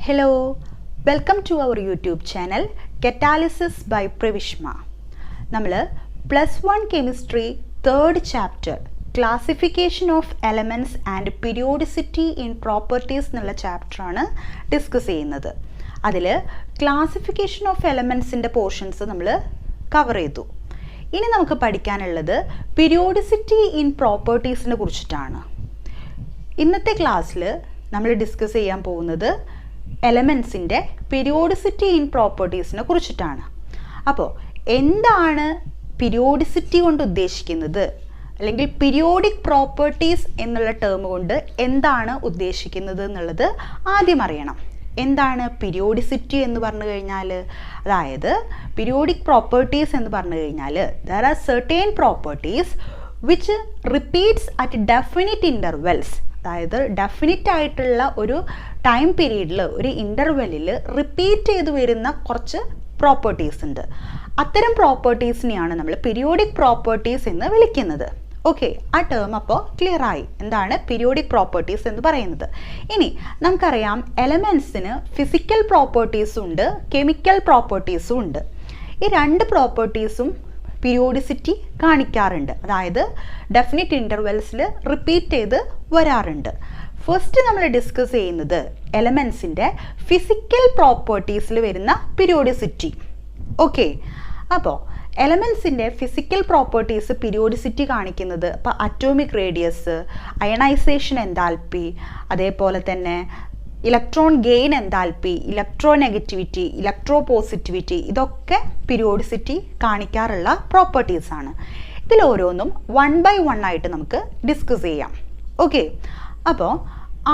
Hello, welcome to our YouTube channel Catalysis by Pravishma. നമ്മൾ +1 Chemistry 3rd chapter Classification of Elements and Periodicity in Properties എന്നുള്ള ചാപ്റ്ററാണ് discuss ചെയ്യുന്നത്. അതിൽ classification of എലമെൻസിൻ്റെ portions നമ്മൾ cover ചെയ്തു. ഇനി നമുക്ക് പഠിക്കാനുള്ളത് പീരിയോഡിസിറ്റി ഇൻ പ്രോപ്പർട്ടീസിനെ കുറിച്ചിട്ടാണ്. ഇന്നത്തെ ക്ലാസ്സിൽ നമ്മൾ ഡിസ്കസ് ചെയ്യാൻ പോകുന്നത് എലമെൻസിൻ്റെ പീരിയോഡിസിറ്റി ഇൻ പ്രോപ്പർട്ടീസിനെ കുറിച്ചിട്ടാണ്. അപ്പോൾ എന്താണ് പീരിയോഡിസിറ്റി കൊണ്ട് ഉദ്ദേശിക്കുന്നത്, അല്ലെങ്കിൽ പീരിയോഡിക് പ്രോപ്പർട്ടീസ് എന്നുള്ള ടേം കൊണ്ട് എന്താണ് ഉദ്ദേശിക്കുന്നത് എന്നുള്ളത് ആദ്യം അറിയണം. എന്താണ് പീരിയോഡിസിറ്റി എന്ന് പറഞ്ഞു കഴിഞ്ഞാൽ? അതായത് പീരിയോഡിക് പ്രോപ്പർട്ടീസ് എന്ന് പറഞ്ഞു കഴിഞ്ഞാൽ there are certain properties which repeats at definite intervals. അതായത് ഡെഫിനിറ്റ് ആയിട്ടുള്ള ഒരു ടൈം പീരീഡിൽ, ഒരു ഇൻ്റർവെല്ലിൽ റിപ്പീറ്റ് ചെയ്ത് വരുന്ന കുറച്ച് പ്രോപ്പർട്ടീസ് ഉണ്ട്. അത്തരം പ്രോപ്പർട്ടീസിനെയാണ് നമ്മൾ പീരിയോഡിക് പ്രോപ്പർട്ടീസ് എന്ന് വിളിക്കുന്നത്. ഓക്കെ, ആ ടേം അപ്പോൾ ക്ലിയർ ആയി എന്താണ് പീരിയോഡിക് പ്രോപ്പർട്ടീസ് എന്ന് പറയുന്നത്. ഇനി നമുക്കറിയാം എലമെൻസിന് ഫിസിക്കൽ പ്രോപ്പർട്ടീസും ഉണ്ട്, കെമിക്കൽ പ്രോപ്പർട്ടീസും ഉണ്ട്. ഈ രണ്ട് പ്രോപ്പർട്ടീസും പീരിയോഡിസിറ്റി കാണിക്കാറുണ്ട്. അതായത് ഡെഫിനിറ്റ് ഇൻ്റർവെൽസിൽ റിപ്പീറ്റ് ചെയ്ത് വരാറുണ്ട്. ഫസ്റ്റ് നമ്മൾ ഡിസ്കസ് ചെയ്യുന്നത് എലമെൻസിൻ്റെ ഫിസിക്കൽ പ്രോപ്പർട്ടീസിൽ വരുന്ന പീരിയോഡിസിറ്റി. ഓക്കെ, അപ്പോൾ എലമെൻസിൻ്റെ ഫിസിക്കൽ പ്രോപ്പർട്ടീസ് പീരിയോഡിസിറ്റി കാണിക്കുന്നത് ഇപ്പോൾ അറ്റോമിക് റേഡിയസ്, അയണൈസേഷൻ എൻതാൽപ്പി, അതേപോലെ തന്നെ electron gain enthalpy, electro negativity, electro positivity, ഇതൊക്കെ പീരിയോഡിസിറ്റി കാണിക്കാറുള്ള പ്രോപ്പർട്ടീസാണ്. ഇതിൽ ഓരോന്നും 1 by 1 ആയിട്ട് നമുക്ക് ഡിസ്കസ് ചെയ്യാം. ഓക്കെ, അപ്പോൾ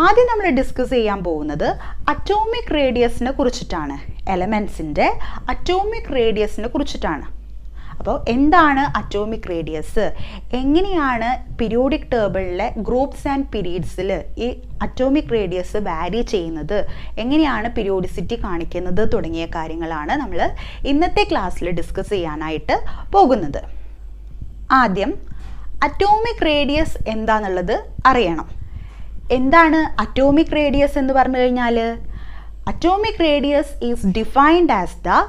ആദ്യം നമ്മൾ ഡിസ്കസ് ചെയ്യാൻ പോകുന്നത് അറ്റോമിക് റേഡിയസിനെ കുറിച്ചിട്ടാണ്. എലമെൻസിൻ്റെ അറ്റോമിക് റേഡിയസിനെ കുറിച്ചിട്ടാണ്. അപ്പോൾ എന്താണ് അറ്റോമിക് റേഡിയസ്, എങ്ങനെയാണ് പീരിയോഡിക് ടേബിളിലെ ഗ്രൂപ്പ്സ് ആൻഡ് പീരീഡ്സിൽ ഈ അറ്റോമിക് റേഡിയസ് വാരി ചെയ്യുന്നത്, എങ്ങനെയാണ് പീരിയോഡിസിറ്റി കാണിക്കുന്നത് തുടങ്ങിയ കാര്യങ്ങളാണ് നമ്മൾ ഇന്നത്തെ ക്ലാസ്സിൽ ഡിസ്കസ് ചെയ്യാനായിട്ട് പോകുന്നത്. ആദ്യം അറ്റോമിക് റേഡിയസ് എന്താണെന്നുള്ളത് അറിയണം. എന്താണ് അറ്റോമിക് റേഡിയസ് എന്ന് പറഞ്ഞു കഴിഞ്ഞാൽ? Atomic radius is defined as the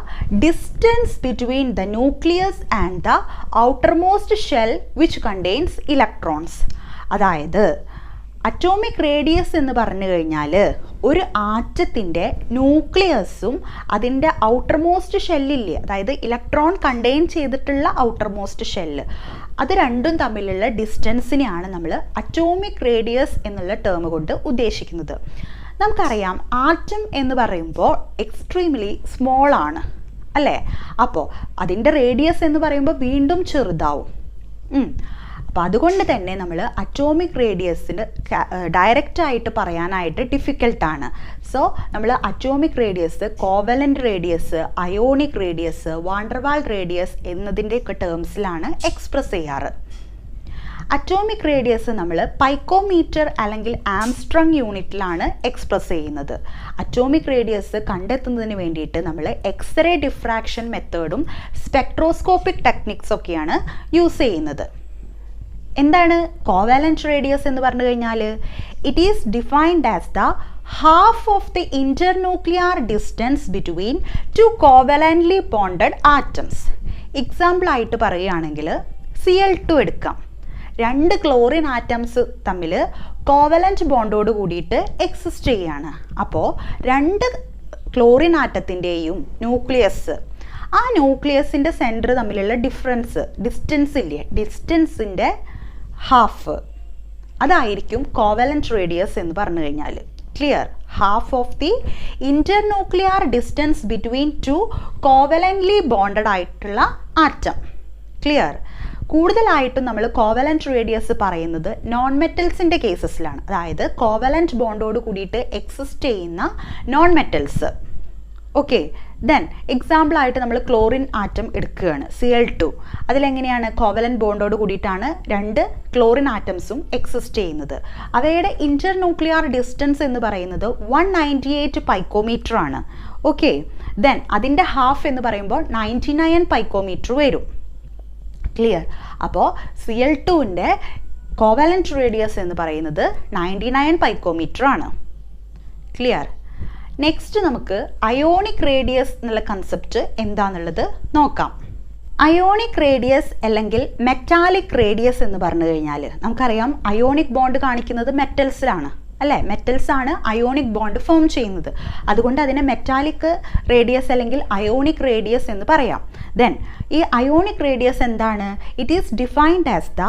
distance between the nucleus and the outermost shell which contains electrons. അതായത് അറ്റോമിക് റേഡിയസ് എന്ന് പറഞ്ഞു കഴിഞ്ഞാൽ ഒരു ആറ്റത്തിൻ്റെ ന്യൂക്ലിയസും അതിൻ്റെ ഔട്ടർമോസ്റ്റ് ഷെല്ലില്ലേ, അതായത് ഇലക്ട്രോൺ കണ്ടെയ്ൻ ചെയ്തിട്ടുള്ള ഔട്ടർമോസ്റ്റ് ഷെല്ല്, അത് രണ്ടും തമ്മിലുള്ള ഡിസ്റ്റൻസിനെയാണ് നമ്മൾ അറ്റോമിക് റേഡിയസ് എന്നുള്ള ടേം കൊണ്ട് ഉദ്ദേശിക്കുന്നത്. നമുക്കറിയാം ആറ്റം എന്ന് പറയുമ്പോൾ എക്സ്ട്രീംലി സ്മോൾ ആണ് അല്ലേ? അപ്പോൾ അതിൻ്റെ റേഡിയസ് എന്ന് പറയുമ്പോൾ വീണ്ടും ചെറുതാവും. അപ്പോൾ അതുകൊണ്ട് തന്നെ നമ്മൾ അറ്റോമിക് റേഡിയസിന് ഡയറക്റ്റായിട്ട് പറയാനായിട്ട് ഡിഫിക്കൽട്ടാണ്. സോ നമ്മൾ atomic radius, covalent radius, ionic radius, van der Waals radius എന്നതിൻ്റെയൊക്കെ ടേംസിലാണ് എക്സ്പ്രസ് ചെയ്യാറ്. അറ്റോമിക് റേഡിയസ് നമ്മൾ പൈക്കോമീറ്റർ അല്ലെങ്കിൽ ആംസ്ട്രോങ് യൂണിറ്റിലാണ് എക്സ്പ്രസ് ചെയ്യുന്നത്. അറ്റോമിക് റേഡിയസ് കണ്ടെത്തുന്നതിന് വേണ്ടിയിട്ട് നമ്മൾ എക്സ്റേ ഡിഫ്രാക്ഷൻ മെത്തേഡും സ്പെക്ട്രോസ്കോപ്പിക് ടെക്നിക്സ് ഒക്കെയാണ് യൂസ് ചെയ്യുന്നത്. എന്താണ് കോവാലന്റ് റേഡിയസ് എന്ന് പറഞ്ഞു കഴിഞ്ഞാൽ? It is defined as the half of the internuclear distance between two covalently bonded atoms. എക്സാമ്പിളായിട്ട് പറയുകയാണെങ്കിൽ Cl2 എടുക്കാം. രണ്ട് ക്ലോറിൻ ആറ്റംസ് തമ്മിൽ കോവലൻ്റ് ബോണ്ടോട് കൂടിയിട്ട് എക്സിസ്റ്റ് ചെയ്യുകയാണ്. അപ്പോൾ രണ്ട് ക്ലോറിൻ ആറ്റത്തിൻ്റെയും ന്യൂക്ലിയസ്, ആ ന്യൂക്ലിയസിൻ്റെ സെൻറ്റർ തമ്മിലുള്ള ഡിസ്റ്റൻസ് ഇല്ലേ, ഡിസ്റ്റൻസിൻ്റെ ഹാഫ്, അതായിരിക്കും കോവലൻ്റ് റേഡിയസ് എന്ന് പറഞ്ഞു കഴിഞ്ഞാൽ. Clear? Half of the internuclear distance between two covalently bonded ആയിട്ടുള്ള ആറ്റം. ക്ലിയർ? കൂടുതലായിട്ടും നമ്മൾ കോവലൻ്റ് റേഡിയസ് പറയുന്നത് നോൺ മെറ്റൽസിൻ്റെ കേസസിലാണ്. അതായത് കോവലൻ്റ് ബോണ്ടോട് കൂടിയിട്ട് എക്സിസ്റ്റ് ചെയ്യുന്ന നോൺ മെറ്റൽസ്. ഓക്കെ, ദെൻ എക്സാമ്പിളായിട്ട് നമ്മൾ ക്ലോറിൻ ആറ്റം എടുക്കുകയാണ്, Cl2. അതിലെങ്ങനെയാണ് കോവലൻ്റ് ബോണ്ടോട് കൂടിയിട്ടാണ് രണ്ട് ക്ലോറിൻ ആറ്റംസും എക്സിസ്റ്റ് ചെയ്യുന്നത്. അവയുടെ ഇൻ്റർന്യൂക്ലിയർ ഡിസ്റ്റൻസ് എന്ന് പറയുന്നത് 198 പൈക്കോമീറ്റർ ആണ്. ഓക്കെ, ദെൻ അതിൻ്റെ ഹാഫ് എന്ന് പറയുമ്പോൾ 99 പൈക്കോമീറ്റർ വരും. ക്ലിയർ? അപ്പോൾ Cl2ൻ്റെ കോവാലന്റ് റേഡിയസ് എന്ന് പറയുന്നത് 99 പൈക്കോമീറ്റർ ആണ്. ക്ലിയർ? നെക്സ്റ്റ് നമുക്ക് അയോണിക് റേഡിയസ് എന്നുള്ള കൺസെപ്റ്റ് എന്താണെന്നുള്ളത് നോക്കാം. അയോണിക് റേഡിയസ് അല്ലെങ്കിൽ മെറ്റാലിക് റേഡിയസ് എന്ന് പറഞ്ഞു കഴിഞ്ഞാൽ നമുക്കറിയാം അയോണിക് ബോണ്ട് കാണിക്കുന്നത് മെറ്റൽസിലാണ് അല്ലേ, മെറ്റൽസ് ആണ് അയോണിക് ബോണ്ട് ഫോം ചെയ്യുന്നത്. അതുകൊണ്ട് അതിനെ മെറ്റാലിക് റേഡിയസ് അല്ലെങ്കിൽ അയോണിക് റേഡിയസ് എന്ന് പറയാം. ദെൻ ഈ അയോണിക് റേഡിയസ് എന്താണ്? It is defined as the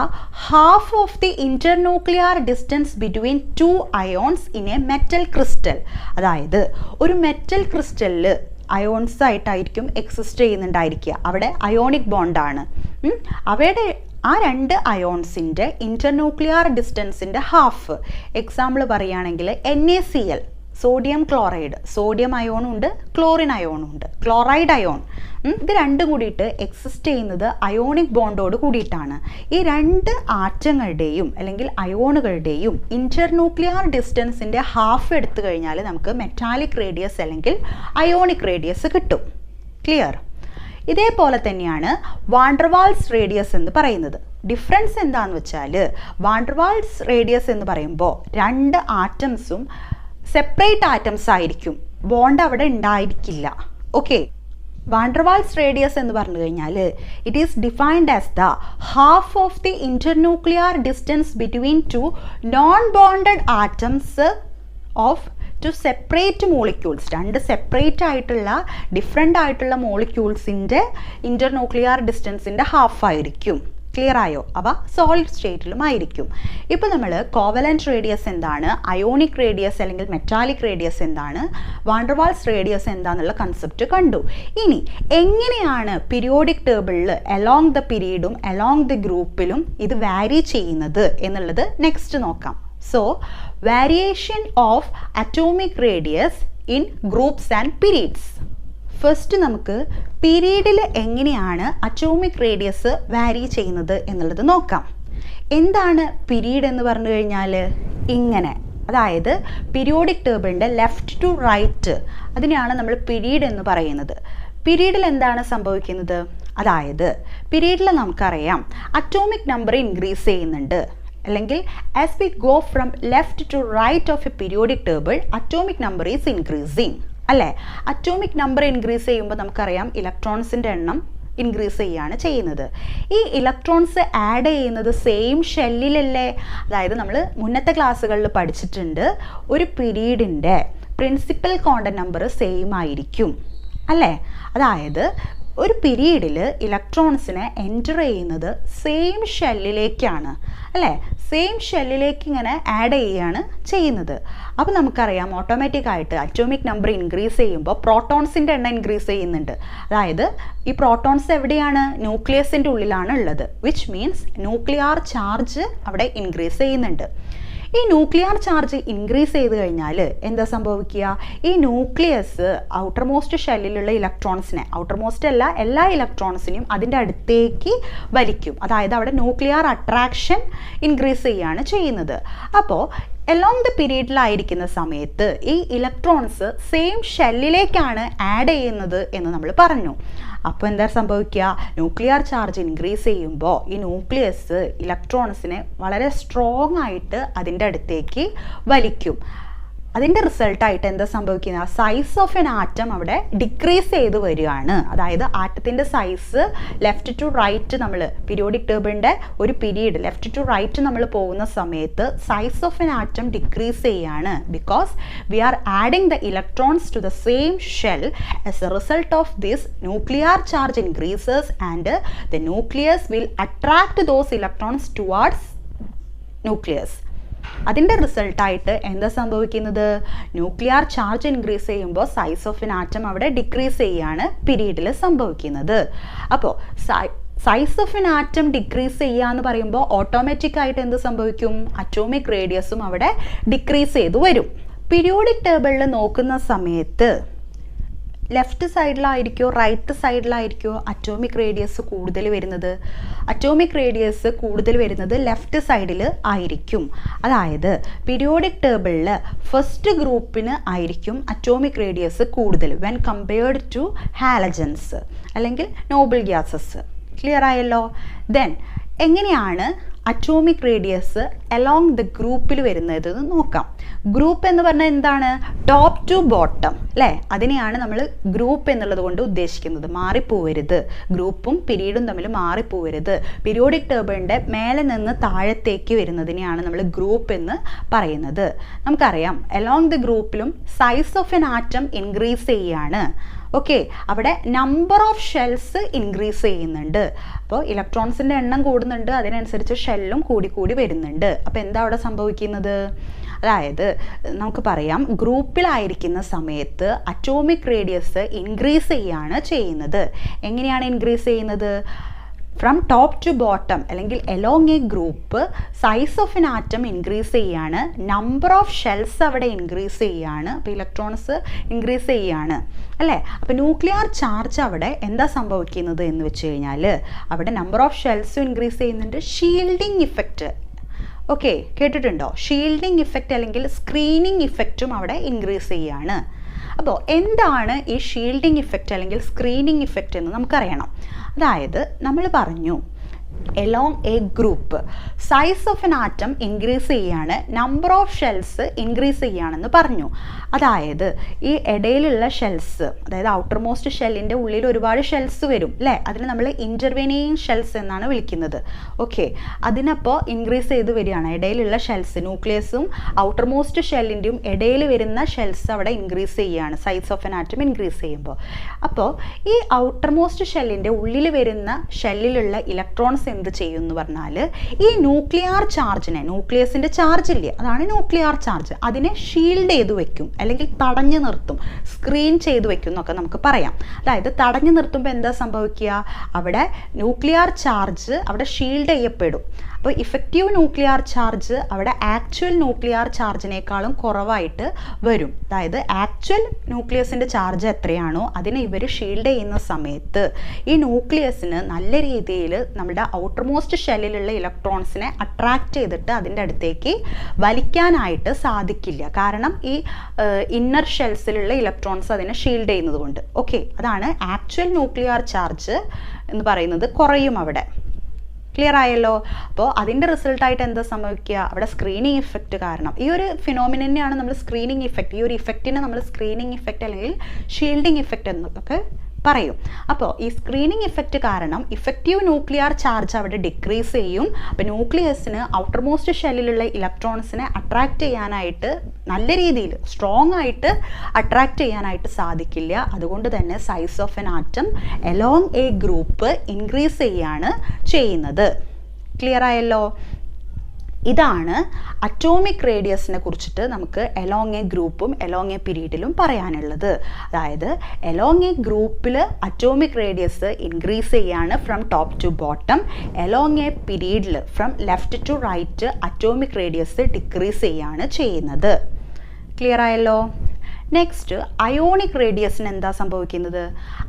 half of the internuclear distance between to ions in A metal crystal. അതായത് ഒരു മെറ്റൽ ക്രിസ്റ്റലിൽ അയോൺസ് ആയിട്ടായിരിക്കും എക്സിസ്റ്റ് ചെയ്യുന്നുണ്ടായിരിക്കുക, അവിടെ അയോണിക് ബോണ്ടാണ്. അവയുടെ ആ രണ്ട് അയോൺസിൻ്റെ ഇൻ്റർന്യൂക്ലിയർ ഡിസ്റ്റൻസിൻ്റെ ഹാഫ്. എക്സാമ്പിൾ പറയുകയാണെങ്കിൽ NaCl, സോഡിയം ക്ലോറൈഡ്, സോഡിയം അയോണും ഉണ്ട് ക്ലോറിൻ അയോണും ഉണ്ട്, ക്ലോറൈഡ് അയോൺ. ഇത് രണ്ടും കൂടിയിട്ട് എക്സിസ്റ്റ് ചെയ്യുന്നത് അയോണിക് ബോണ്ടോട് കൂടിയിട്ടാണ്. ഈ രണ്ട് ആറ്റങ്ങളുടെയും അല്ലെങ്കിൽ അയോണുകളുടെയും ഇൻ്റർന്യൂക്ലിയർ ഡിസ്റ്റൻസിൻ്റെ ഹാഫ് എടുത്തു കഴിഞ്ഞാൽ നമുക്ക് മെറ്റാലിക് റേഡിയസ് അല്ലെങ്കിൽ അയോണിക് റേഡിയസ് കിട്ടും. ക്ലിയർ? ഇതേപോലെ തന്നെയാണ് വാണ്ടർവാൾസ് റേഡിയസ് എന്ന് പറയുന്നത്. ഡിഫറൻസ് എന്താണെന്ന് വെച്ചാൽ വാണ്ടർവാൾസ് റേഡിയസ് എന്ന് പറയുമ്പോൾ രണ്ട് ആറ്റംസും സെപ്പറേറ്റ് ആറ്റംസ് ആയിരിക്കും, ബോണ്ട് അവിടെ ഉണ്ടായിരിക്കില്ല. ഓക്കെ, വാണ്ടർവാൾസ് റേഡിയസ് എന്ന് പറഞ്ഞു കഴിഞ്ഞാൽ it is defined as the half of the internuclear distance between to non bonded atoms of two separate molecules. രണ്ട് സെപ്പറേറ്റ് ആയിട്ടുള്ള ഡിഫറെൻ്റ് ആയിട്ടുള്ള മോളിക്യൂൾസിൻ്റെ ഇൻ്റർന്യൂക്ലിയർ ഡിസ്റ്റൻസിൻ്റെ ഹാഫ് ആയിരിക്കും. ക്ലിയർ ആയോ? അവ സോളിഡ് സ്റ്റേറ്റിലും ആയിരിക്കും. ഇപ്പോൾ നമ്മൾ കോവലൻറ്റ് റേഡിയസ് എന്താണ്, അയോണിക് റേഡിയസ് അല്ലെങ്കിൽ മെറ്റാലിക് റേഡിയസ് എന്താണ്, വാണ്ടർവാൾസ് റേഡിയസ് എന്താണെന്നുള്ള കൺസെപ്റ്റ് കണ്ടു. ഇനി എങ്ങനെയാണ് പീരിയോഡിക് ടേബിളിൽ അലോങ് ദ പീരീഡും അലോങ് ദ ഗ്രൂപ്പിലും ഇത് വാരി ചെയ്യുന്നത് എന്നുള്ളത് നെക്സ്റ്റ് നോക്കാം. So variation of atomic radius in groups and periods. First നമുക്ക് പീരീഡിൽ എങ്ങനെയാണ് അറ്റോമിക് റേഡിയസ് വാരി ചെയ്യുന്നത് എന്നുള്ളത് നോക്കാം. എന്താണ് പീരീഡ് എന്ന് പറഞ്ഞു കഴിഞ്ഞാൽ ഇങ്ങനെ, അതായത് പീരിയോഡിക് ടേബിളിൻ്റെ ലെഫ്റ്റ് ടു റൈറ്റ്, അതിനെയാണ് നമ്മൾ പീരീഡ് എന്ന് പറയുന്നത്. പീരീഡിൽ എന്താണ് സംഭവിക്കുന്നത്? അതായത് പീരീഡിൽ നമുക്കറിയാം അറ്റോമിക് നമ്പർ ഇൻക്രീസ് ചെയ്യുന്നുണ്ട്, അല്ലെങ്കിൽ as we go from left to right of a periodic table atomic number is increasing അല്ലേ. അറ്റോമിക് നമ്പർ ഇൻക്രീസ് ചെയ്യുമ്പോൾ നമുക്കറിയാം ഇലക്ട്രോൺസിൻ്റെ എണ്ണം ഇൻക്രീസ് ചെയ്യുകയാണ് ചെയ്യുന്നത്. ഈ ഇലക്ട്രോൺസ് ആഡ് ചെയ്യുന്നത് സെയിം ഷെല്ലിലല്ലേ? അതായത് നമ്മൾ മുന്നത്തെ ക്ലാസ്സുകളിൽ പഠിച്ചിട്ടുണ്ട്, ഒരു പീരീഡിൻ്റെ പ്രിൻസിപ്പൽ ക്വാണ്ടം നമ്പർ സെയിം ആയിരിക്കും അല്ലേ. അതായത് ഒരു പീരീഡിൽ ഇലക്ട്രോൺസിനെ എൻറ്റർ ചെയ്യുന്നത് സെയിം ഷെല്ലിലേക്കാണ് അല്ലേ, സെയിം ഷെല്ലിലേക്ക് ഇങ്ങനെ ആഡ് ചെയ്യുകയാണ് ചെയ്യുന്നത്. അപ്പോൾ നമുക്കറിയാം ഓട്ടോമാറ്റിക്കായിട്ട് അറ്റോമിക് നമ്പർ ഇൻക്രീസ് ചെയ്യുമ്പോൾ പ്രോട്ടോൺസിൻ്റെ എണ്ണം ഇൻക്രീസ് ചെയ്യുന്നുണ്ട്. അതായത് ഈ പ്രോട്ടോൺസ് എവിടെയാണ്? ന്യൂക്ലിയസിൻ്റെ ഉള്ളിലാണ് ഉള്ളത്, വിച്ച് മീൻസ് ന്യൂക്ലിയർ ചാർജ് അവിടെ ഇൻക്രീസ് ചെയ്യുന്നുണ്ട്. ഈ ന്യൂക്ലിയർ ചാർജ് ഇൻക്രീസ് ചെയ്ത് കഴിഞ്ഞാൽ എന്താ സംഭവിക്കുക? ഈ ന്യൂക്ലിയസ് ഔട്ടർ മോസ്റ്റ് ഷെല്ലിലുള്ള ഇലക്ട്രോൺസിനെ, ഔട്ടർ മോസ്റ്റ് അല്ല എല്ലാ ഇലക്ട്രോൺസിനെയും അതിൻ്റെ അടുത്തേക്ക് വലിക്കും. അതായത് അവിടെ ന്യൂക്ലിയർ അട്രാക്ഷൻ ഇൻക്രീസ് ചെയ്യുകയാണ് ചെയ്യുന്നത്. അപ്പോൾ എലോങ് ദ പീരീഡിലായിരിക്കുന്ന സമയത്ത് ഈ ഇലക്ട്രോൺസ് സെയിം ഷെല്ലിലേക്കാണ് ആഡ് ചെയ്യുന്നത് എന്ന് നമ്മൾ പറഞ്ഞു. അപ്പോൾ എന്താ സംഭവിക്കുക? ന്യൂക്ലിയർ ചാർജ് ഇൻക്രീസ് ചെയ്യുമ്പോൾ ഈ ന്യൂക്ലിയസ് ഇലക്ട്രോൺസിനെ വളരെ സ്ട്രോങ് ആയിട്ട് അതിൻ്റെ അടുത്തേക്ക് വലിക്കും. അതിൻ്റെ റിസൾട്ടായിട്ട് എന്താ സംഭവിക്കുന്നത്? സൈസ് ഓഫ് എൻ ആറ്റം അവിടെ ഡിക്രീസ് ചെയ്ത് വരികയാണ്. അതായത് ആറ്റത്തിൻ്റെ സൈസ് ലെഫ്റ്റ് ടു റൈറ്റ്, നമ്മൾ പീരിയോഡിക് ടേബിളിൻ്റെ ഒരു പീരീഡ് ലെഫ്റ്റ് ടു റൈറ്റ് നമ്മൾ പോകുന്ന സമയത്ത് size of an atom decrease ചെയ്യുകയാണ്. Because we are adding the electrons to the same shell. As a result of this nuclear charge increases and the nucleus will attract those electrons towards nucleus. അതിൻ്റെ റിസൾട്ടായിട്ട് എന്താ സംഭവിക്കുന്നത്? Nuclear charge increase ചെയ്യുമ്പോൾ size of an atom അവിടെ decrease ചെയ്യുകയാണ് പീരീഡിൽ സംഭവിക്കുന്നത്. അപ്പോൾ size of an atom decrease ചെയ്യുക എന്ന് പറയുമ്പോൾ ഓട്ടോമാറ്റിക്കായിട്ട് എന്ത് സംഭവിക്കും? അറ്റോമിക് റേഡിയസും അവിടെ ഡിക്രീസ് ചെയ്തു വരും. പീരിയോഡിക് ടേബിളിൽ നോക്കുന്ന സമയത്ത് ലെഫ്റ്റ് സൈഡിലായിരിക്കോ റൈറ്റ് സൈഡിലായിരിക്കോ അറ്റോമിക് റേഡിയസ് കൂടുതൽ വരുന്നത്? അറ്റോമിക് റേഡിയസ് കൂടുതൽ വരുന്നത് ലെഫ്റ്റ് സൈഡിൽ ആയിരിക്കും. അതായത് പീരിയോഡിക് ടേബിളിൽ ഫസ്റ്റ് ഗ്രൂപ്പിന് ആയിരിക്കും അറ്റോമിക് റേഡിയസ് കൂടുതൽ വെൻ കമ്പയർഡ് ടു ഹാലജൻസ് അല്ലെങ്കിൽ നോബിൾ ഗ്യാസസ്. ക്ലിയർ ആയല്ലോ? ദെൻ എങ്ങനെയാണ് അറ്റോമിക് റേഡിയസ് അലോങ് ദ ഗ്രൂപ്പിൽ വരുന്നത് നോക്കാം. ഗ്രൂപ്പ് എന്ന് പറഞ്ഞാൽ എന്താണ്? ടോപ്പ് ടു ബോട്ടം അല്ലേ? അതിനെയാണ് നമ്മൾ ഗ്രൂപ്പ് എന്നുള്ളത് കൊണ്ട് ഉദ്ദേശിക്കുന്നത്. മാറിപ്പോവരുത്, ഗ്രൂപ്പും പീരീഡും തമ്മിൽ മാറിപ്പോവരുത്. പീരിയോഡിക് ടേബിളിൻ്റെ മേലെ നിന്ന് താഴത്തേക്ക് വരുന്നതിനെയാണ് നമ്മൾ ഗ്രൂപ്പ് എന്ന് പറയുന്നത്. നമുക്കറിയാം അലോങ് ദ ഗ്രൂപ്പിലും size of an atom increase ചെയ്യുകയാണ്. ഓക്കെ, അവിടെ നമ്പർ ഓഫ് ഷെൽസ് ഇൻക്രീസ് ചെയ്യുന്നുണ്ട്. അപ്പോൾ ഇലക്ട്രോൺസിൻ്റെ എണ്ണം കൂടുന്നുണ്ട്, അതിനനുസരിച്ച് ഷെല്ലും കൂടി വരുന്നുണ്ട്. അപ്പോൾ എന്താ അവിടെ സംഭവിക്കുന്നത്? അതായത് നമുക്ക് പറയാം, ഗ്രൂപ്പിലായിരിക്കുന്ന സമയത്ത് അറ്റോമിക് റേഡിയസ് ഇൻക്രീസ് ചെയ്യുകയാണ് ചെയ്യുന്നത്. എങ്ങനെയാണ് ഇൻക്രീസ് ചെയ്യുന്നത്? ഫ്രം ടോപ്പ് ടു ബോട്ടം അല്ലെങ്കിൽ along a group size of an atom increase ചെയ്യാണ്, നമ്പർ ഓഫ് ഷെൽസ് അവിടെ ഇൻക്രീസ് ചെയ്യാണ്. അപ്പോൾ ഇലക്ട്രോൺസ് ഇൻക്രീസ് ചെയ്യാണ് അല്ലേ? അപ്പോൾ ന്യൂക്ലിയർ ചാർജ് അവിടെ എന്താ സംഭവിക്കുന്നത് എന്ന് വെച്ച് കഴിഞ്ഞാൽ അവിടെ നമ്പർ ഓഫ് ഷെൽസും ഇൻക്രീസ് ചെയ്യുന്നുണ്ട്. ഷീൽഡിങ് ഇഫക്റ്റ്, ഓക്കെ, കേട്ടിട്ടുണ്ടോ? ഷീൽഡിങ് ഇഫക്റ്റ് അല്ലെങ്കിൽ സ്ക്രീനിങ് ഇഫക്റ്റും അവിടെ ഇൻക്രീസ് ചെയ്യാണ്. അപ്പോൾ എന്താണ് ഈ ഷീൽഡിങ് ഇഫക്റ്റ് അല്ലെങ്കിൽ സ്ക്രീനിങ് ഇഫക്റ്റ് എന്ന് നമുക്കറിയണം. അതായത് നമ്മൾ പറഞ്ഞു along a group size of an atom increase ചെയ്യാണ്, നമ്പർ ഓഫ് ഷെൽസ് ഇൻക്രീസ് ചെയ്യുകയാണെന്ന് പറഞ്ഞു. അതായത് ഈ ഇടയിലുള്ള ഷെൽസ്, അതായത് ഔട്ടർ മോസ്റ്റ് ഷെല്ലിൻ്റെ ഉള്ളിൽ ഒരുപാട് ഷെൽസ് വരും അല്ലേ? അതിന് നമ്മൾ ഇൻ്റർവെനിയിങ് ഷെൽസ് എന്നാണ് വിളിക്കുന്നത്. ഓക്കെ, അതിനപ്പോൾ ഇൻക്രീസ് ചെയ്ത് വരികയാണ്. ഇടയിലുള്ള ഷെൽസ്, ന്യൂക്ലിയസും ഔട്ടർ മോസ്റ്റ് ഷെല്ലിൻ്റെയും ഇടയിൽ വരുന്ന ഷെൽസ് അവിടെ ഇൻക്രീസ് ചെയ്യുകയാണ് size of an atom increase ചെയ്യുമ്പോൾ. അപ്പോൾ ഈ ഔട്ടർ മോസ്റ്റ് ഷെല്ലിൻ്റെ ഉള്ളിൽ വരുന്ന ഷെല്ലിലുള്ള ഇലക്ട്രോൺസ് എന്ത് ചെയ്യും എന്ന് പറഞ്ഞാൽ ഈ ന്യൂക്ലിയർ ചാർജിനെ, ന്യൂക്ലിയസിൻ്റെ ചാർജ് ഇല്ലേ, അതാണ് ന്യൂക്ലിയർ ചാർജ്, അതിനെ ഷീൽഡ് ചെയ്ത് വെക്കും അല്ലെങ്കിൽ തടഞ്ഞു നിർത്തും, സ്ക്രീൻ ചെയ്ത് വെക്കും എന്നൊക്കെ നമുക്ക് പറയാം. അതായത് തടഞ്ഞു നിർത്തുമ്പോൾ എന്താ സംഭവിക്കുക? അവിടെ ന്യൂക്ലിയർ ചാർജ് അവിടെ ഷീൽഡ് ചെയ്യപ്പെടും. അപ്പോൾ ഇഫക്റ്റീവ് ന്യൂക്ലിയർ ചാർജ് അവിടെ ആക്ച്വൽ ന്യൂക്ലിയർ ചാർജിനേക്കാളും കുറവായിട്ട് വരും. അതായത് ആക്ച്വൽ ന്യൂക്ലിയസിൻ്റെ ചാർജ് എത്രയാണോ അതിനെ ഇവർ ഷീൽഡ് ചെയ്യുന്ന സമയത്ത് ഈ ന്യൂക്ലിയസിന് നല്ല രീതിയിൽ നമ്മുടെ ഔട്ടർ മോസ്റ്റ് ഷെല്ലിലുള്ള ഇലക്ട്രോൺസിനെ അട്രാക്റ്റ് ചെയ്തിട്ട് അതിൻ്റെ അടുത്തേക്ക് വലിക്കാനായിട്ട് സാധിക്കില്ല. കാരണം ഈ ഇന്നർ ഷെൽസിലുള്ള ഇലക്ട്രോൺസ് അതിനെ ഷീൽഡ് ചെയ്യുന്നത് കൊണ്ട്. ഓക്കെ, അതാണ് ആക്ച്വൽ ന്യൂക്ലിയർ ചാർജ് എന്ന് പറയുന്നത് കുറയും അവിടെ. ക്ലിയർ ആയല്ലോ? അപ്പോൾ അതിൻ്റെ റിസൾട്ടായിട്ട് എന്താ സംഭവിക്കുക? അവിടെ സ്ക്രീനിങ് ഇഫക്റ്റ് കാരണം, ഈ ഒരു ഫിനോമിനനെയാണ് നമ്മൾ സ്ക്രീനിങ് ഇഫക്റ്റ്, ഈ ഒരു ഇഫക്റ്റിനെ നമ്മൾ സ്ക്രീനിങ് ഇഫക്റ്റ് അല്ലെങ്കിൽ ഷീൽഡിങ് ഇഫക്റ്റ് എന്നൊക്കെ പറയും. അപ്പോൾ ഈ സ്ക്രീനിങ് ഇഫക്റ്റ് കാരണം ഇഫക്റ്റീവ് ന്യൂക്ലിയർ ചാർജ് അവിടെ ഡിക്രീസ് ചെയ്യും. അപ്പോൾ ന്യൂക്ലിയസിന് ഔട്ടർ മോസ്റ്റ് ഷെല്ലിലുള്ള ഇലക്ട്രോൺസിനെ അട്രാക്റ്റ് ചെയ്യാനായിട്ട് നല്ല രീതിയിൽ സ്ട്രോങ് ആയിട്ട് അട്രാക്റ്റ് ചെയ്യാനായിട്ട് സാധിക്കില്ല. അതുകൊണ്ട് തന്നെ size of an atom along a group increase ചെയ്യാണ് ചെയ്യുന്നത്. ക്ലിയർ ആയല്ലോ? ഇതാണ് അറ്റോമിക് റേഡിയസിനെ കുറിച്ചിട്ട് നമുക്ക് എലോങ് എ ഗ്രൂപ്പും എലോങ് എ പീരീഡിലും പറയാനുള്ളത്. അതായത് എലോങ് എ ഗ്രൂപ്പിൽ അറ്റോമിക് റേഡിയസ് ഇൻക്രീസ് ചെയ്യാണ് from top to bottom. Along a പീരീഡിൽ from left to right atomic radius decrease ചെയ്യാണ് ചെയ്യുന്നത്. ക്ലിയർ ആയല്ലോ? നെക്സ്റ്റ്, അയോണിക് റേഡിയസിന് എന്താ സംഭവിക്കുന്നത്?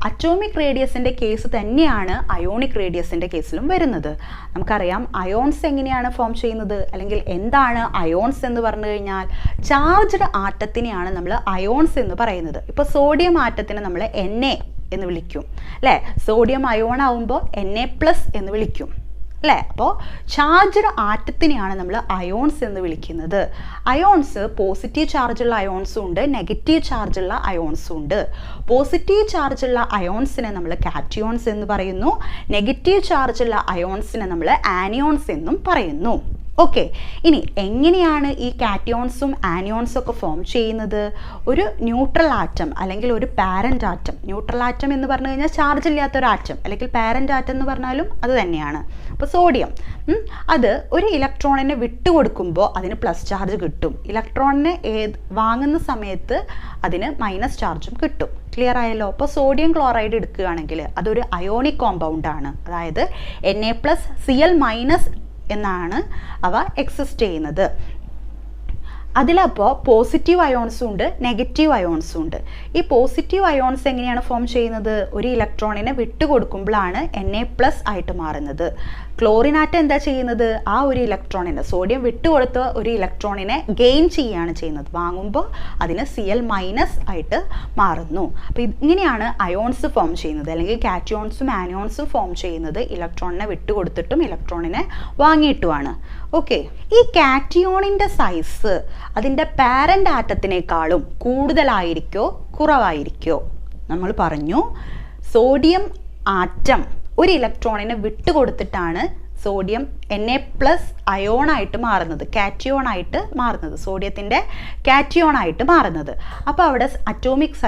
അറ്റോമിക് റേഡിയസിൻ്റെ കേസ് തന്നെയാണ് അയോണിക് റേഡിയസിൻ്റെ കേസിലും വരുന്നത്. നമുക്കറിയാം അയോൺസ് എങ്ങനെയാണ് ഫോം ചെയ്യുന്നത്, അല്ലെങ്കിൽ എന്താണ് അയോൺസ് എന്ന് പറഞ്ഞു കഴിഞ്ഞാൽ ചാർജ്ഡ് ആറ്റത്തിനെയാണ് നമ്മൾ അയോൺസ് എന്ന് പറയുന്നത്. ഇപ്പോൾ സോഡിയം ആറ്റത്തിനെ നമ്മൾ Na എന്ന് വിളിക്കും അല്ലേ? സോഡിയം അയോൺ ആവുമ്പോൾ Na+ എന്ന് വിളിക്കും അല്ലേ? അപ്പോൾ ചാർജ്ഡ് ആറ്റത്തിനെയാണ് നമ്മൾ അയോൺസ് എന്ന് വിളിക്കുന്നത്. അയോൺസ് പോസിറ്റീവ് ചാർജുള്ള അയോൺസും ഉണ്ട്, നെഗറ്റീവ് ചാർജുള്ള അയോൺസും ഉണ്ട്. പോസിറ്റീവ് ചാർജുള്ള അയോൺസിനെ നമ്മൾ കാറ്റിയോൺസ് എന്ന് പറയുന്നു, നെഗറ്റീവ് ചാർജുള്ള അയോൺസിനെ നമ്മൾ ആനിയോൺസ് എന്നും പറയുന്നു. ഓക്കെ, ഇനി എങ്ങനെയാണ് ഈ കാറ്റിയോൺസും ആനിയോൺസും ഒക്കെ ഫോം ചെയ്യുന്നത്? ഒരു ന്യൂട്രൽ ആറ്റം അല്ലെങ്കിൽ ഒരു പാരൻ്റ് ആറ്റം. ന്യൂട്രൽ ആറ്റം എന്ന് പറഞ്ഞു കഴിഞ്ഞാൽ ചാർജ് ഇല്ലാത്തൊരു ആറ്റം, അല്ലെങ്കിൽ പാരൻ്റ് ആറ്റം എന്ന് പറഞ്ഞാലും അത് തന്നെയാണ്. അപ്പോൾ സോഡിയം അത് ഒരു ഇലക്ട്രോണിനെ വിട്ടുകൊടുക്കുമ്പോൾ അതിന് പ്ലസ് ചാർജ് കിട്ടും, ഇലക്ട്രോണിനെ വാങ്ങുന്ന സമയത്ത് അതിന് മൈനസ് ചാർജും കിട്ടും. ക്ലിയർ ആയല്ലോ? അപ്പോൾ സോഡിയം ക്ലോറൈഡ് എടുക്കുകയാണെങ്കിൽ അതൊരു അയോണിക് കോമ്പൗണ്ടാണ്. അതായത് Na+Cl- എന്നാണ് അവ എക്സിസ്റ്റ് ചെയ്യുന്നത്. അതിലപ്പോൾ പോസിറ്റീവ് അയോൺസും ഉണ്ട്, നെഗറ്റീവ് അയോൺസും ഉണ്ട്. ഈ പോസിറ്റീവ് അയോൺസ് എങ്ങനെയാണ് ഫോം ചെയ്യുന്നത്? ഒരു ഇലക്ട്രോണിനെ വിട്ടുകൊടുക്കുമ്പോഴാണ് Na+ ആയിട്ട് മാറുന്നത്. ക്ലോറിൻ ആറ്റം എന്താ ചെയ്യുന്നത്? ആ ഒരു ഇലക്ട്രോണിനെ, സോഡിയം വിട്ടുകൊടുത്ത ഒരു ഇലക്ട്രോണിനെ ഗെയിൻ ചെയ്യുകയാണ് ചെയ്യുന്നത്. വാങ്ങുമ്പോൾ അതിന് Cl- ആയിട്ട് മാറുന്നു. അപ്പോൾ ഇങ്ങനെയാണ് അയോൺസ് ഫോം ചെയ്യുന്നത്, അല്ലെങ്കിൽ കാറ്റിയോൺസും ആനിയോൺസും ഫോം ചെയ്യുന്നത് ഇലക്ട്രോണിനെ വിട്ടുകൊടുത്തിട്ടും ഇലക്ട്രോണിനെ വാങ്ങിയിട്ടുമാണ്. ഓക്കെ, ഈ കാറ്റിയോണിൻ്റെ സൈസ് അതിൻ്റെ പാരൻ്റ് ആറ്റത്തിനേക്കാളും കൂടുതലായിരിക്കോ കുറവായിരിക്കോ? നമ്മൾ പറഞ്ഞു സോഡിയം ആറ്റം ഒരു ഇലക്ട്രോണിനെ വിട്ടുകൊടുത്തിട്ടാണ് സോഡിയം Na+ അയോണായിട്ട് മാറുന്നത്, കാറ്റിയോണായിട്ട് മാറുന്നത്, സോഡിയത്തിൻ്റെ കാറ്റിയോണായിട്ട് മാറുന്നത്. അപ്പോൾ അവിടെ അയോണിക്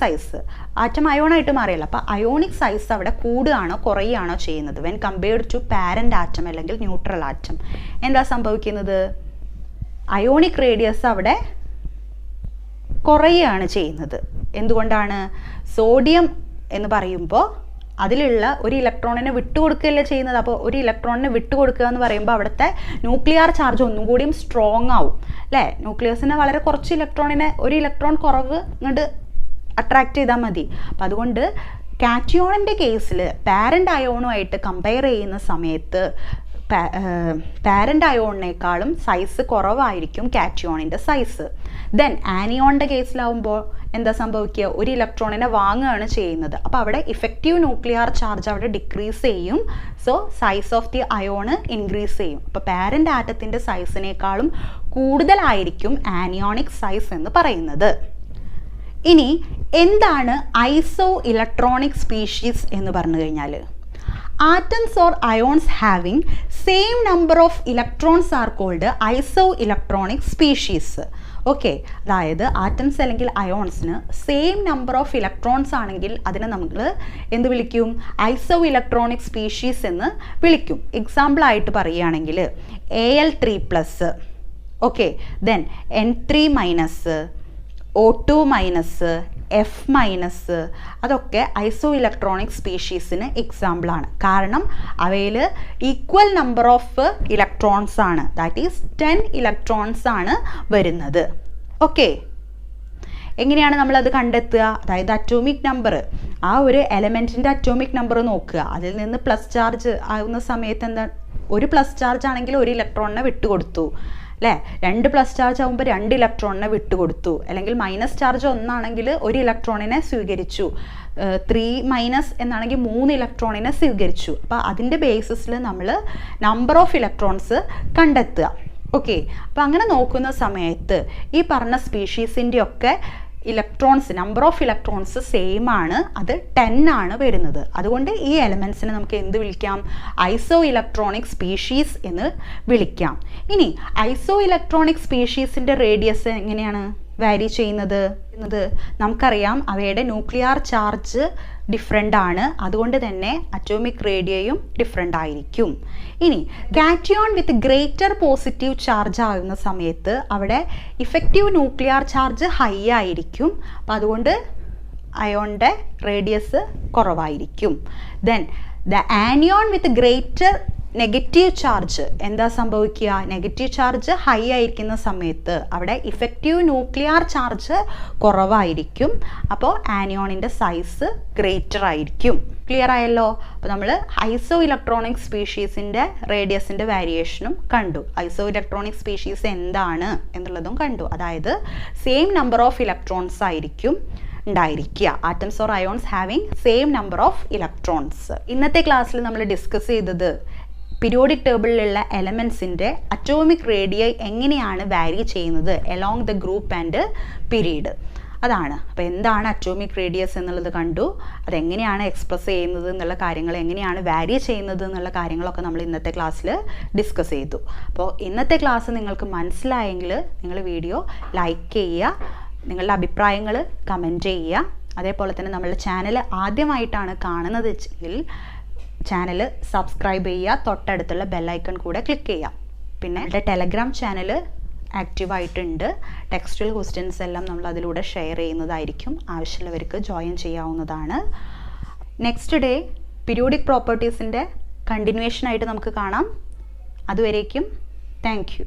സൈസ്, ആറ്റം അയോണായിട്ട് മാറിയല്ല, അപ്പോൾ അയോണിക് സൈസ് അവിടെ കൂടുകയാണോ കുറയുകയാണോ ചെയ്യുന്നത്? When compared to parent atom അല്ലെങ്കിൽ ന്യൂട്രൽ ആറ്റം എന്താ സംഭവിക്കുന്നത്? അയോണിക് റേഡിയസ് അവിടെ കുറയുകയാണ് ചെയ്യുന്നത്. എന്തുകൊണ്ടാണ്? സോഡിയം എന്ന് പറയുമ്പോൾ അതിലുള്ള ഒരു ഇലക്ട്രോണിനെ വിട്ടുകൊടുക്കുകയല്ലേ ചെയ്യുന്നത്. അപ്പോൾ ഒരു ഇലക്ട്രോണിനെ വിട്ടുകൊടുക്കുക എന്ന് പറയുമ്പോൾ അവിടുത്തെ ന്യൂക്ലിയർ ചാർജ് ഒന്നും കൂടിയും സ്ട്രോങ് ആവും അല്ലേ? ന്യൂക്ലിയസിന് വളരെ കുറച്ച് ഇലക്ട്രോണിനെ, ഒരു ഇലക്ട്രോൺ കുറവ് ഇങ്ങോട്ട് അട്രാക്റ്റ് ചെയ്താൽ മതി. അപ്പം അതുകൊണ്ട് കാറ്റിയോണിൻ്റെ കേസിൽ പാരൻ്റ് അയോണുമായിട്ട് കമ്പയർ ചെയ്യുന്ന സമയത്ത് പാരൻ്റ് അയോണിനേക്കാളും സൈസ് കുറവായിരിക്കും കാറ്റിയോണിൻ്റെ സൈസ്. ദെൻ ആനിയോണിൻ്റെ കേസിലാവുമ്പോൾ എന്താ സംഭവിക്കുക? ഒരു ഇലക്ട്രോണിനെ വാങ്ങുകയാണ് ചെയ്യുന്നത്. അപ്പോൾ അവിടെ ഇഫക്റ്റീവ് ന്യൂക്ലിയർ ചാർജ് അവിടെ ഡിക്രീസ് ചെയ്യും. So size of the ion increase ചെയ്യും. അപ്പോൾ പാരൻ്റ് ആറ്റത്തിൻ്റെ സൈസിനേക്കാളും കൂടുതലായിരിക്കും ആനിയോണിക് സൈസ് എന്ന് പറയുന്നത്. ഇനി എന്താണ് ഐസോ ഇലക്ട്രോണിക് സ്പീഷീസ് എന്ന് പറഞ്ഞു കഴിഞ്ഞാൽ? Atoms or ions having same number of electrons are called isoelectronic species. Okay, അതായത് ആറ്റംസ് അല്ലെങ്കിൽ അയോൺസിന് സെയിം നമ്പർ ഓഫ് ഇലക്ട്രോൺസ് ആണെങ്കിൽ അതിനെ നമ്മൾ എന്ത് വിളിക്കും? ഐസോ ഇലക്ട്രോണിക് സ്പീഷീസ് എന്ന് വിളിക്കും. എക്സാമ്പിൾ ആയിട്ട് പറയുകയാണെങ്കിൽ Al3+, okay, then N3-, O2-, F-, അതൊക്കെ ഐസോ ഇലക്ട്രോണിക് സ്പീഷീസിന് എക്സാമ്പിളാണ്. കാരണം അവയിൽ ഈക്വൽ നമ്പർ ഓഫ് ഇലക്ട്രോൺസ് ആണ്, ദാറ്റ് ഈസ് 10 ഇലക്ട്രോൺസ് ആണ് വരുന്നത്. ഓക്കെ, എങ്ങനെയാണ് നമ്മളത് കണ്ടെത്തുക? അതായത് അറ്റോമിക് നമ്പർ, ആ ഒരു എലമെൻറ്റിൻ്റെ അറ്റോമിക് നമ്പർ നോക്കുക. അതിൽ നിന്ന് പ്ലസ് ചാർജ് ആകുന്ന സമയത്ത് എന്താ? ഒരു പ്ലസ് ചാർജ് ആണെങ്കിൽ ഒരു ഇലക്ട്രോണിനെ വിട്ടുകൊടുത്തു അല്ലേ? 2 പ്ലസ് ചാർജ് ആകുമ്പോൾ 2 ഇലക്ട്രോണിനെ വിട്ടുകൊടുത്തു. അല്ലെങ്കിൽ മൈനസ് ചാർജ് ഒന്നാണെങ്കിൽ ഒരു ഇലക്ട്രോണിനെ സ്വീകരിച്ചു. 3- എന്നാണെങ്കിൽ 3 ഇലക്ട്രോണിനെ സ്വീകരിച്ചു. അപ്പോൾ അതിൻ്റെ ബേസിസിൽ നമ്മൾ നമ്പർ ഓഫ് ഇലക്ട്രോൺസ് കണ്ടെത്തുക. ഓക്കെ, അപ്പോൾ അങ്ങനെ നോക്കുന്ന സമയത്ത് ഈ പറഞ്ഞ സ്പീഷീസിൻ്റെ ഒക്കെ നമ്പർ ഓഫ് ഇലക്ട്രോൺസ് സെയിം ആണ്, അത് 10 ആണ് വരുന്നത്. അതുകൊണ്ട് ഈ എലമെൻസിനെ നമുക്ക് എന്ത് വിളിക്കാം? ഐസോ ഇലക്ട്രോണിക് സ്പീഷീസ് എന്ന് വിളിക്കാം. ഇനി ഐസോ ഇലക്ട്രോണിക് സ്പീഷീസിൻ്റെ റേഡിയസ് എങ്ങനെയാണ് വാരി ചെയ്യുന്നത്? നമുക്കറിയാം അവയുടെ ന്യൂക്ലിയർ ചാർജ് ഡിഫറെൻ്റ് ആണ്, അതുകൊണ്ട് തന്നെ അറ്റോമിക് റേഡിയയും ഡിഫറെൻ്റ് ആയിരിക്കും. ഇനി കാറ്റിയോൺ വിത്ത് ഗ്രേറ്റർ പോസിറ്റീവ് ചാർജ് ആകുന്ന സമയത്ത് അവിടെ ഇഫക്റ്റീവ് ന്യൂക്ലിയർ ചാർജ് ഹൈ ആയിരിക്കും. അപ്പോൾ അതുകൊണ്ട് അയോണിൻ്റെ റേഡിയസ് കുറവായിരിക്കും. Then the anion with greater negative charge എന്താ സംഭവിക്കുക? നെഗറ്റീവ് ചാർജ് ഹൈ ആയിരിക്കുന്ന സമയത്ത് അവിടെ ഇഫക്റ്റീവ് ന്യൂക്ലിയർ ചാർജ് കുറവായിരിക്കും. അപ്പോൾ ആനിയോണിൻ്റെ സൈസ് ഗ്രേറ്റർ ആയിരിക്കും. ക്ലിയർ ആയല്ലോ? അപ്പോൾ നമ്മൾ ഐസോ ഇലക്ട്രോണിക് സ്പീഷീസിൻ്റെ റേഡിയസിൻ്റെ വേരിയേഷനും കണ്ടു. ഐസോ ഇലക്ട്രോണിക് സ്പീഷീസ് എന്താണ് എന്നുള്ളതും കണ്ടു. അതായത് സെയിം നമ്പർ ഓഫ് ഇലക്ട്രോൺസ് ആയിരിക്കും ഉണ്ടായിരിക്കുക. Atoms or ions having same number of electrons. ഇന്നത്തെ ക്ലാസ്സിൽ നമ്മൾ ഡിസ്കസ് ചെയ്തത് പീരിയോഡിക് ടേബിളിലുള്ള എലമെൻസിൻ്റെ അറ്റോമിക് റേഡിയ എങ്ങനെയാണ് വാരി ചെയ്യുന്നത് along the group and period, അതാണ്. അപ്പോൾ എന്താണ് അറ്റോമിക് റേഡിയസ് എന്നുള്ളത് കണ്ടു, അതെങ്ങനെയാണ് എക്സ്പ്രസ് ചെയ്യുന്നത് എന്നുള്ള കാര്യങ്ങൾ, എങ്ങനെയാണ് വാരി ചെയ്യുന്നത് എന്നുള്ള കാര്യങ്ങളൊക്കെ നമ്മൾ ഇന്നത്തെ ക്ലാസ്സിൽ ഡിസ്കസ് ചെയ്തു. അപ്പോൾ ഇന്നത്തെ ക്ലാസ് നിങ്ങൾക്ക് മനസ്സിലായെങ്കിൽ നിങ്ങൾ വീഡിയോ ലൈക്ക് ചെയ്യുക, നിങ്ങളുടെ അഭിപ്രായങ്ങൾ കമൻറ്റ് ചെയ്യുക. അതേപോലെ തന്നെ നമ്മളുടെ ചാനൽ ആദ്യമായിട്ടാണ് കാണുന്നത് വെച്ചെങ്കിൽ ചാനൽ സബ്സ്ക്രൈബ് ചെയ്യുക, തൊട്ടടുത്തുള്ള ബെല്ലൈക്കൺ കൂടെ ക്ലിക്ക് ചെയ്യുക. പിന്നെ എൻ്റെ ടെലഗ്രാം ചാനൽ ആക്റ്റീവായിട്ടുണ്ട്. ടെക്സ്റ്റൽ ക്വസ്റ്റ്യൻസ് എല്ലാം നമ്മൾ അതിലൂടെ ഷെയർ ചെയ്യുന്നതായിരിക്കും. ആവശ്യമുള്ളവർക്ക് ജോയിൻ ചെയ്യാവുന്നതാണ്. നെക്സ്റ്റ് ഡേ പീരിയോഡിക് പ്രോപ്പർട്ടീസിൻ്റെ കണ്ടിന്യൂവേഷനായിട്ട് നമുക്ക് കാണാം. അതുവരേക്കും താങ്ക് യു.